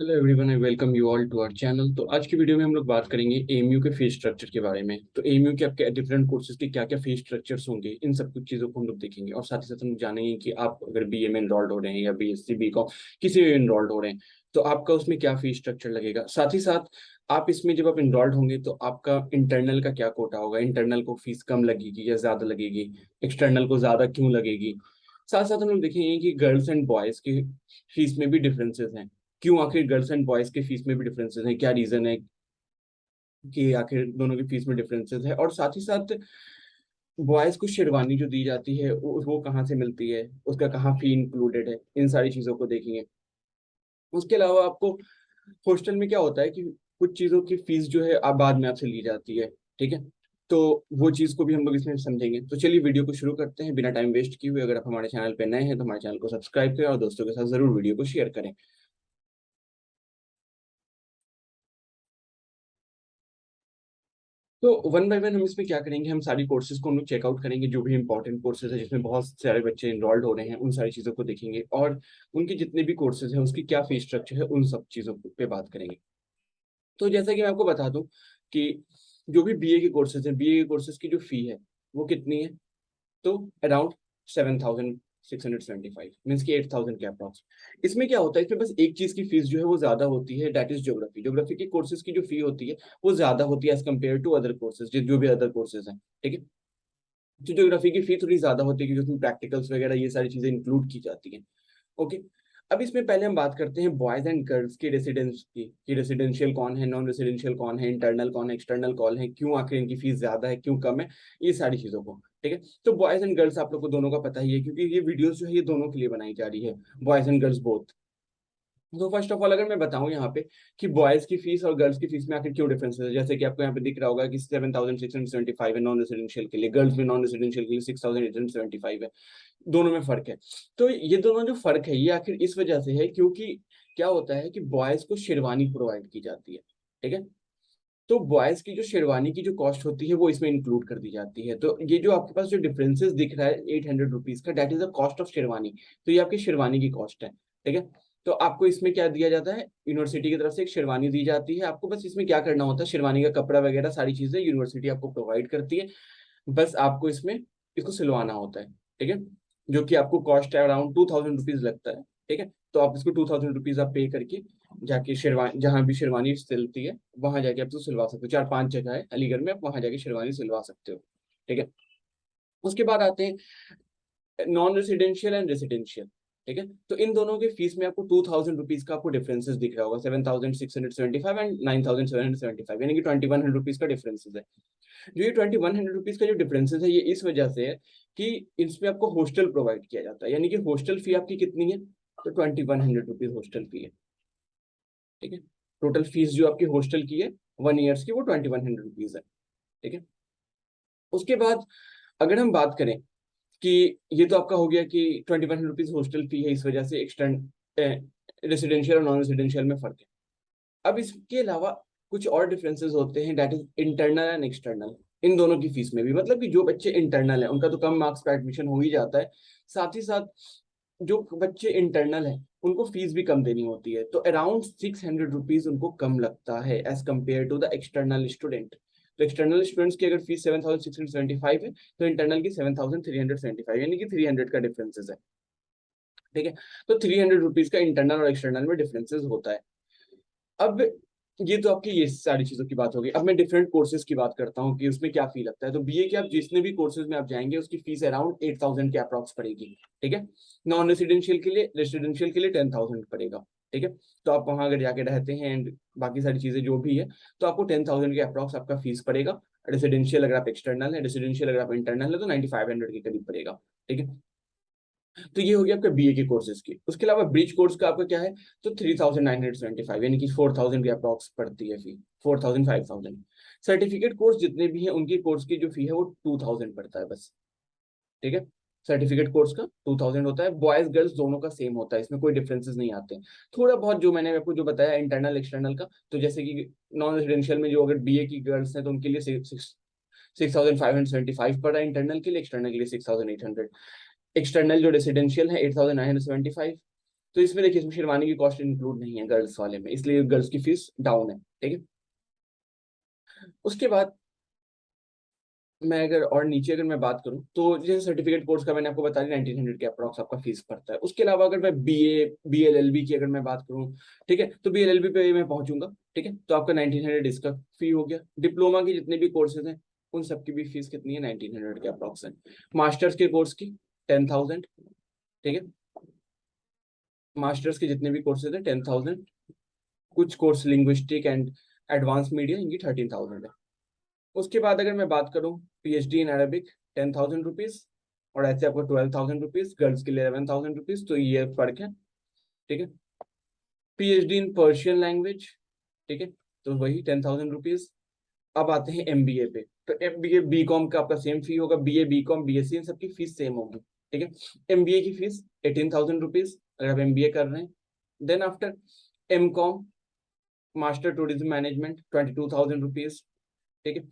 Hello everyone, I welcome you all to our channel. तो आज की वीडियो में हम लोग बात करेंगे एएमयू के फीस स्ट्रक्चर के बारे में। तो एएमयू के आपके डिफरेंट कोर्सेज के क्या क्या फीस स्ट्रक्चर्स होंगे, इन सब कुछ चीज़ों को हम लोग देखेंगे। और साथ ही साथ हम जानेंगे कि आप अगर बीए में एनरोल्ड हो रहे हैं या बीएससी बीकॉम किसी में एनरोल्ड हो रहे हैं तो आपका उसमें क्या फीस स्ट्रक्चर लगेगा। साथ ही साथ आप इसमें जब आप एनरोल्ड होंगे तो आपका इंटरनल का क्या कोटा होगा, इंटरनल को फीस कम लगेगी या ज़्यादा लगेगी, एक्सटर्नल को ज़्यादा क्यों लगेगी। साथ साथ हम लोग देखेंगे कि गर्ल्स एंड बॉयज़ की फीस में भी डिफरेंसेस हैं। क्यों आखिर गर्ल्स एंड बॉयज के फीस में भी डिफरेंसेस हैं, क्या रीजन है कि आखिर दोनों की फीस में डिफरेंसेस है। और साथ ही साथ बॉयज को शेरवानी जो दी जाती है वो कहाँ से मिलती है, उसका कहाँ फी इंक्लूडेड है, इन सारी चीजों को देखेंगे। उसके अलावा आपको हॉस्टल में क्या होता है कि कुछ चीजों की फीस जो है आप बाद में आपसे ली जाती है, ठीक है। तो वो चीज को भी हम लोग इसमें समझेंगे। तो चलिए वीडियो को शुरू करते हैं बिना टाइम वेस्ट किए हुए। अगर आप हमारे चैनल पे नए हैं तो हमारे चैनल को सब्सक्राइब करें और दोस्तों के साथ जरूर वीडियो को शेयर करें। तो वन बाय वन हम इसमें क्या करेंगे, हम सारी कोर्सेज को हम लोग चेकआउट करेंगे, जो भी इंपॉर्टेंट कोर्सेज है जिसमें बहुत सारे बच्चे इनरोल्ड हो रहे हैं उन सारी चीज़ों को देखेंगे। और उनके जितने भी कोर्सेज हैं उसकी क्या फीस स्ट्रक्चर है उन सब चीज़ों पे बात करेंगे। तो जैसा कि मैं आपको बता दूं कि जो भी बीए के कोर्सेज हैं, बीए के कोर्सेज की जो फी है वो कितनी है, तो अराउंड 7,675 मीन्स की 8,000 के अप्रॉक्स। इसमें क्या होता है, इसमें बस एक चीज की फीस जो है वो ज्यादा होती है, दैट इज ज्योग्राफी। ज्योग्राफी के कोर्सेज की जो फी होती है वो ज्यादा होती है as compared to other courses, जो भी अदर कोर्सेज हैं, ठीक है। तो ज्योग्राफी की फी थोड़ी ज्यादा होती है क्योंकि उसमें प्रैक्टिकल्स वगैरह ये सारी चीजें इंक्लूड की जाती हैं। ओके। अब इसमें पहले हम बात करते हैं बॉयज एंड गर्ल्स की रेसिडेंस की, कि रेसिडेंशियल कौन है, नॉन रेसिडेंशियल कौन है, इंटरनल कौन है, एक्सटर्नल कौन है, क्यों आखिर इनकी फीस ज्यादा है क्यों कम है, ये सारी चीजों को, ठीक है। तो बॉयज एंड गर्ल्स आप लोग को दोनों का पता ही है क्योंकि ये वीडियोस जो है ये दोनों के लिए बनाई जा रही है, बॉयज एंड गर्ल्स बोथ। तो फर्स्ट ऑफ ऑल अगर मैं बताऊं यहाँ पे कि बॉयज की फीस और गर्ल्स की फीस में आखिर क्यों डिफरेंस है, जैसे कि आपको यहाँ पे दिख रहा होगा कि 7,675 है नॉन रेसिडेंशियल के लिए, गर्ल्स में नॉन रेसिडेंशियल के लिए 6,875 है। दोनों में फर्क है। तो ये दोनों जो फर्क है ये आखिर इस वजह से है क्योंकि क्या होता है कि बॉयज को शेरवानी प्रोवाइड की जाती है, ठीक है। तो बॉयज की जो शेरवानी की जो कॉस्ट होती है वो इसमें इंक्लूड कर दी जाती है। तो ये जो आपके पास जो डिफरेंसेस दिख रहा है 800 रुपीज का, that is the cost of sherwani. तो ये आपकी शेरवानी की कॉस्ट है, ठीक है। तो आपको इसमें क्या दिया जाता है, यूनिवर्सिटी की तरफ से एक शेरवानी दी जाती है। आपको बस इसमें क्या करना होता है, शेरवानी का कपड़ा वगैरह सारी चीजें यूनिवर्सिटी आपको प्रोवाइड करती है। बस आपको इसमें इसको सिलवाना होता है, ठीक है। जो कि आपको कॉस्ट है अराउंड 2,000 रुपीज लगता है, ठीक है। तो आप इसको 2,000 रुपीज आप पे करके जाके शेरवानी, जहाँ भी शेरवानी सिलती है वहां जाके आप तो सिलवा सकते हो। 4-5 जगह है अलीगढ़ में, आप वहां जाके शेरवानी सिलवा सकते हो, ठीक है। उसके बाद आते हैं नॉन रेसिडेंशियल एंड रेसिडेंशियल, ठीक है। तो इन दोनों के फीस में आपको 2,000 रुपीज का आपको डिफरेंसेस दिख रहा होगा, 7,675 एंड 9,775, यानी कि 2,100 रुपीज का डिफरेंसेस है। जो ये 2,100 रुपीज का जो डिफरेंसेस है ये इस वजह से है कि इसमें आपको हॉस्टल प्रोवाइड किया जाता है, यानी कि हॉस्टल फी आपकी कितनी है, तो 2,100 रुपीज हॉस्टल फी है, ठीक है। टोटल फीस जो आपकी हॉस्टल की है 1 ईयर्स की वो 2,100 रुपीज है, ठीक है। उसके बाद अगर हम बात करें कि ये तो आपका हो गया कि 2,100 रुपीज हॉस्टल फी है, इस वजह से एक्सटेंड रेसिडेंशियल और नॉन रेसिडेंशियल में फर्क है। अब इसके अलावा कुछ और डिफरेंसेस होते हैं, that is internal and external. इन दोनों की फीस में भी, मतलब कि जो बच्चे इंटरनल है उनका तो कम मार्क्स पे एडमिशन हो ही जाता है। साथ ही साथ जो बच्चे इंटरनल है उनको फीस भी कम देनी होती है, तो अराउंड 600 रुपीज उनको कम लगता है as compared to the external student. तो एक्सटर्नल स्टूडेंट्स की अगर फीस 7,675 है तो इंटरनल की 7,375, यानी कि 300 का डिफरेंसेस है, ठीक है। तो 300 रुपीज का इंटरनल और एक्सटर्नल में डिफरेंसेस होता है। अब ये तो आपकी ये सारी चीजों की बात होगी। अब मैं डिफरेंट कोर्सेज की बात करता हूँ कि उसमें क्या फी लगता है। तो बीए के आप जितने भी कोर्सेज में आप जाएंगे उसकी फीस अराउंड 8,000 के अप्रॉक्स पड़ेगी, ठीक है। नॉन रेसिडेंशियल के लिए, रेसिडेंशियल के लिए 10,000 पड़ेगा, ठीक है। तो आप वहां अगर जाके रहते हैं एंड बाकी सारी चीजें जो भी है तो आपको 10,000 के अप्रॉक्स आपका फीस पड़ेगा। रेसिडेंशियल अगर आप एक्सटर्नल है, रेसिडेंशियल अगर आप इंटरनल है तो 9,500 के करीब पड़ेगा, ठीक है। तो ये हो गया आपका बीए के कोर्सेज की। उसके अलावा ब्रिज कोर्स का आपका क्या है, तो 3,975, यानी कि 4,000 के अप्रॉक्स पड़ती है फी, 4,000 5,000। सर्टिफिकेट कोर्स जितने भी हैं उनकी कोर्स की जो फी है वो 2,000 पड़ता है बस, ठीक है। सर्टिफिकेट कोर्स का 2,000 होता है, बॉयज गर्ल्स दोनों का सेम होता है, इसमें कोई डिफरेंसेस नहीं आते हैं। थोड़ा बहुत जो मैंने आपको जो बताया इंटरनल एक्सटर्नल का, तो जैसे कि नॉन रेजिडेंशियल में जो अगर बीए की गर्ल्स हैं तो उनके लिए 6,575 पड़ा, इंटरनल के लिए, एक्सटर्नल के लिए 6,800। एक्सटर्नल जो रेसिडेंशियल है 8,975, तो इसमें देखिए इसमें शेरवानी की कॉस्ट इंक्लूड नहीं है गर्ल्स वाले में, इसलिए गर्ल्स की फीस डाउन है, ठीक है। उसके बाद मैं अगर और नीचे अगर मैं बात करूं तो जैसे सर्टिफिकेट कोर्स का मैंने आपको बता दिया 1900 के अप्रॉक्स आपका फीस पड़ता है। उसके अलावा अगर मैं BA BLLB की अगर मैं बात करूं, ठीक है, तो BLLB पे मैं पहुंचूंगा, ठीक है, तो आपका 1900 इसका फी हो गया। डिप्लोमा के जितने भी कोर्सेज हैं उन सबकी भी फीस कितनी है, 1900 के अप्रॉक्स है। मास्टर्स के कोर्स की 10,000, ठीक है, मास्टर्स के जितने भी कोर्सेज हैं 10,000। कुछ course linguistic and advance media इनकी 13,000 है। उसके बाद अगर मैं बात करूं PhD इन अरबिक 10,000 रुपीज, और ऐसे आपको 12,000 रुपीज, गर्ल्स के लिए 11,000 रुपीज, तो ये फर्क है, ठीक है। PhD इन पर्शियन लैंग्वेज, ठीक है, तो वही 10,000 रुपीज। अब आते हैं MBA पे, तो MBA BCom का आपका सेम फी होगा, BA BCom BSc इन सबकी फीस सेम होगी, ठीक है। MBA की फीस 18,000 रुपीज अगर आप MBA कर रहे हैं। Then after MCom master tourism management 22,000 rupees, ठीक है।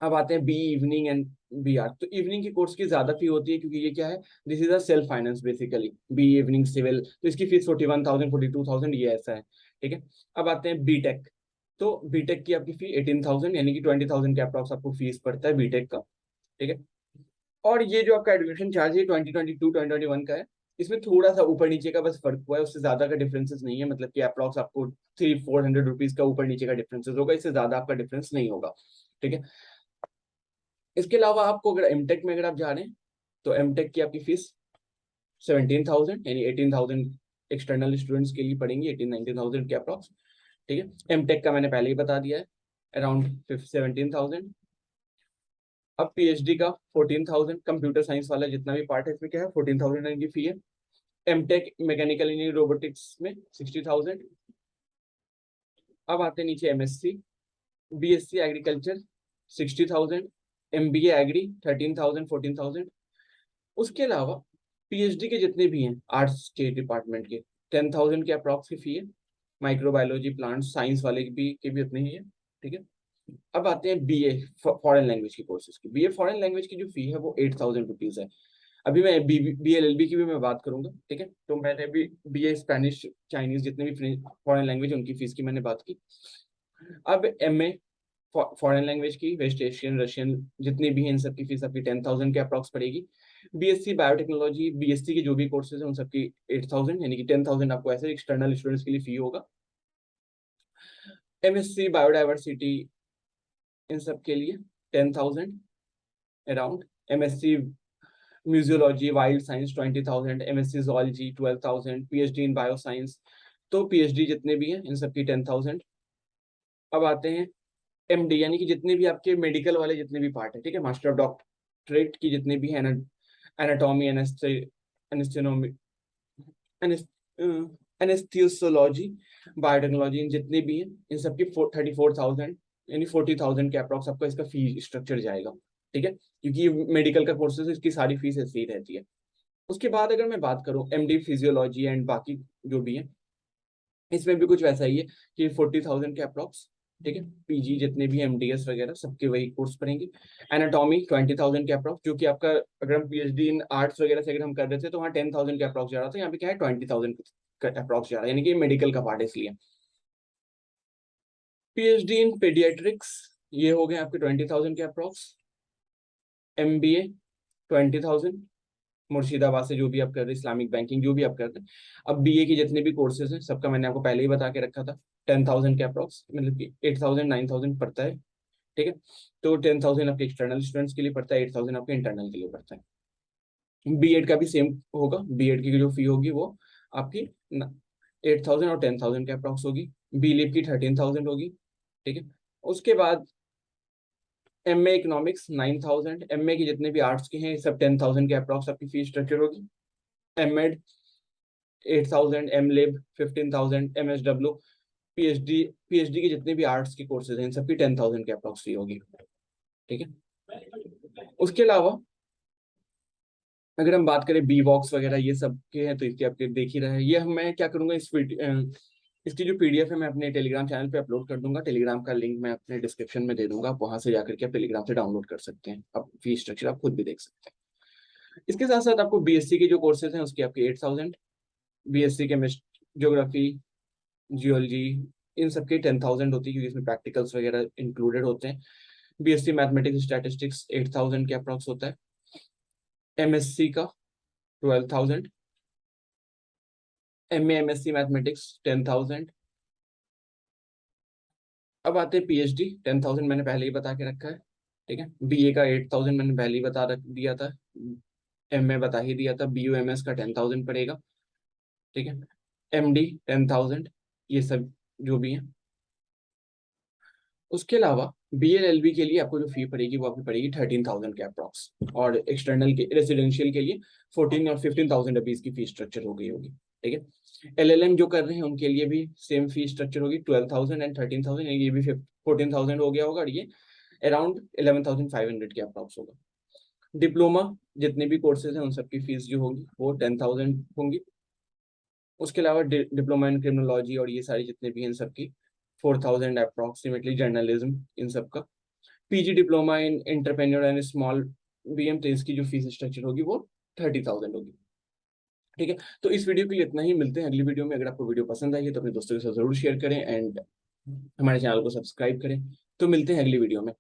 अब आते हैं BE इवनिंग एंड BR, तो इवनिंग की कोर्स की ज्यादा फी होती है क्योंकि ये क्या है, this is a self finance basically. BE evening civil, तो इसकी फीस 41,000 42,000 ये ऐसा है, ठीक है। अब आते हैं BTech, तो BTech की आपकी फी 18,000 यानी कि 20,000 के अप्रॉक्स आपको फीस पड़ता है BTech का, ठीक है। और ये जो आपका एडमिशन चार्ज है 2022 2021 का है, इसमें थोड़ा सा ऊपर नीचे का बस फर्क हुआ है, उससे ज्यादा का डिफरेंसेस नहीं है, मतलब कि अप्रॉक्स आपको 300-400 रुपीज का ऊपर नीचे का डिफरेंसेस होगा, इससे ज्यादा आपका डिफरेंस नहीं होगा, ठीक है। इसके अलावा आपको अगर एमटेक में अगर आप जा रहे हैं तो एमटेक की आपकी फीस 17,000 यानी 18,000 एक्सटर्नल स्टूडेंट्स के लिए पड़ेंगी, 18-19,000 के अप्रॉक्स, ठीक है। एमटेक का मैंने पहले ही बता दिया है, अराउंड 17,000। अब PhD का 14,000, कंप्यूटर साइंस वाला जितना भी पार्ट है इसमें क्या है 14,000 इनकी फी है। एमटेक मैकेनिकल इंजीनियरिंग रोबोटिक्स में 60,000। अब आते हैं नीचे MSc BSc agriculture 60,000, MBA agri 13,000 14,000। उसके अलावा PhD के जितने भी हैं आर्ट्स के डिपार्टमेंट के 10,000 के अप्रॉक्स की फी है। माइक्रोबायोलॉजी प्लांट साइंस वाले की भी उतनी ही है, ठीक है। अब आते हैं BA फॉरेन लैंग्वेज की कोर्सेज की। BA फॉरेन लैंग्वेज की जो फी है वो 8,000 रुपीज है। अभी मैं BLLB की भी मैं बात करूंगा, ठीक है, तो मैंने अभी BA स्पेनिश चाइनीज जितने भी फॉरेन लैंग्वेज उनकी फीस की मैंने बात की। अब MA फॉरेन लैंग्वेज की वेस्ट एशियन रशियन जितनी भी हैं इन सबकी फीस आपकी 10,000 के अप्रॉक्स पड़ेगी। BSc बायोटेक्नोलॉजी BSc के जो भी कोर्सेज हैं उन सबकी 8,000 यानी कि 10,000 आपको ऐसे एक्सटर्नल स्टूडेंट्स के लिए फी होगा। MSc बायोडाइवर्सिटी इन सब के लिए 10,000 around. MSc museology wild science 20,000, MSc zoology 12,000, PhD इन बायो साइंस, तो PhD जितने भी हैं इन सबकी 10,000। अब आते हैं MD यानी कि जितने भी आपके मेडिकल वाले जितने भी पार्ट है, ठीक है, मास्टर ऑफ डॉक्टरेट की जितने भी हैं, एनाटॉमी एनेस्थेनोमी एनेस्थियोलॉजी बायोटेक्नोलॉजी इन जितने भी हैं इन सबकी 34,000 यानी 40,000 के अप्रॉक्स आपका इसका फी स्ट्रक्चर जाएगा, ठीक है, क्योंकि मेडिकल का कोर्सेज इसकी सारी फीस ऐसी ही रहती है। उसके बाद अगर मैं बात करूं MD फिजियोलॉजी एंड बाकी जो भी है इसमें भी कुछ वैसा ही है कि 40,000 के अप्रॉक्स, ठीक है। PG जितने भी MDS वगैरह सबके वही कोर्स पड़ेंगे। एनाटॉमी 20,000 के अप्रॉक्स, जो कि आपका अगर हम PhD इन आर्ट्स वगैरह से अगर हम कर रहे थे तो वहाँ 10,000 के अप्रॉक्स जा रहा था, यहाँ पे क्या है 20,000 का अप्रॉक्स जा रहा है, यानी कि मेडिकल का पार्ट है इसलिए। PhD इन पेडियाट्रिक्स ये हो गए आपके 20,000 के अप्रॉक्स। MBA 20,000 मुर्शिदाबाद से जो भी आप कर रहे हैं इस्लामिक बैंकिंग जो भी आप कर रहे हैं। अब BA के जितने भी कोर्सेज हैं सबका मैंने आपको पहले ही बता के रखा था, 10,000 के अप्रॉक्स, मतलब कि 8,000 9,000 पड़ता है, ठीक है। तो 10,000 आपके एक्सटर्नल स्टूडेंट्स के लिए पड़ता है, 8,000 आपके इंटरनल के लिए पड़ता है। B.Ed का भी सेम होगा, B.Ed की जो फी होगी वो आपकी 8,000 और 10,000 के अप्रॉक्स होगी। B.Lib की 13,000 होगी, ठीक है। उसके बाद MA इकोनॉमिक्स 9,000, MA के जितने भी आर्ट्स के हैं सब 10,000 के अप्रॉक्स आपकी फी स्ट्रक्चर होगी। M.Ed 8,000, MLib 15,000, MSW PhD के जितने भी आर्ट्स के कोर्सेज हैं इन सबकी 10,000 के अप्रॉक्स फी होगी, ठीक है। उसके अलावा अगर हम बात करें BVox वगैरह ये सब के हैं तो इसके आपके देख ही रहे हैं। ये मैं क्या करूंगा इसकी जो PDF है मैं अपने टेलीग्राम चैनल पे अपलोड कर दूंगा, टेलीग्राम का लिंक मैं अपने डिस्क्रिप्शन में दे दूंगा, आप वहां से जाकर के आप टेलीग्राम से डाउनलोड कर सकते हैं, आप फी स्ट्रक्चर आप खुद भी देख सकते हैं। इसके साथ साथ आपको BSc के जो कोर्सेज हैं उसके आपके 8,000, बीएससी केमिस्ट्री, ज्योग्राफी, जियोलॉजी, इन सबकी 10,000 होती है क्योंकि इसमें प्रैक्टिकल्स वगैरह इंक्लूडेड होते हैं। बीएससी मैथमेटिक्स स्टैटिस्टिक्स 8,000 के अप्रॉक्स होता है। एमएससी का 12,000। MSc mathematics 10,000। अब आते हैं पीएचडी, 10,000 मैंने पहले ही बता के रखा है, ठीक है। बीए का 8,000 मैंने पहले ही बता रख दिया था, एमए बता ही दिया था। बीयूएमएस का 10,000 पड़ेगा, ठीक है। एमडी 10,000, ये सब जो भी है। उसके अलावा बीएलएलबी के लिए आपको जो फी पड़ेगी वो आपकी पड़ेगी 13,000 के अप्रॉक्स, और एक्सटर्नल के रेसिडेंशियल के लिए 14 और 15,000 अभी इसकी फी स्ट्रक्चर हो गई होगी, ठीक है। एलएलएम जो कर रहे हैं उनके लिए भी सेम फी स्ट्रक्चर होगी, 12,000 एंड 13,000, ये भी 14,000 हो गया होगा, और ये अराउंड 11,500 के अप्रॉक्स होगा। डिप्लोमा जितने भी कोर्सेज हैं उन सबकी फीस जो होगी वो 10,000 होंगी। उसके अलावा डिप्लोमा इन क्रिमिनोलॉजी और ये सारी जितने भी हैं इन सबकी 4,000 अप्रॉक्सीमेटली, जर्नलिज्म इन सब का। PG diploma in entrepreneur and small BM, तो इसकी जो फीस स्ट्रक्चर होगी वो 30,000 होगी, ठीक है। तो इस वीडियो के लिए इतना ही, मिलते हैं अगली वीडियो में। अगर आपको वीडियो पसंद आई है तो अपने दोस्तों के साथ जरूर शेयर करें एंड हमारे चैनल को सब्सक्राइब करें। तो मिलते हैं अगली वीडियो में।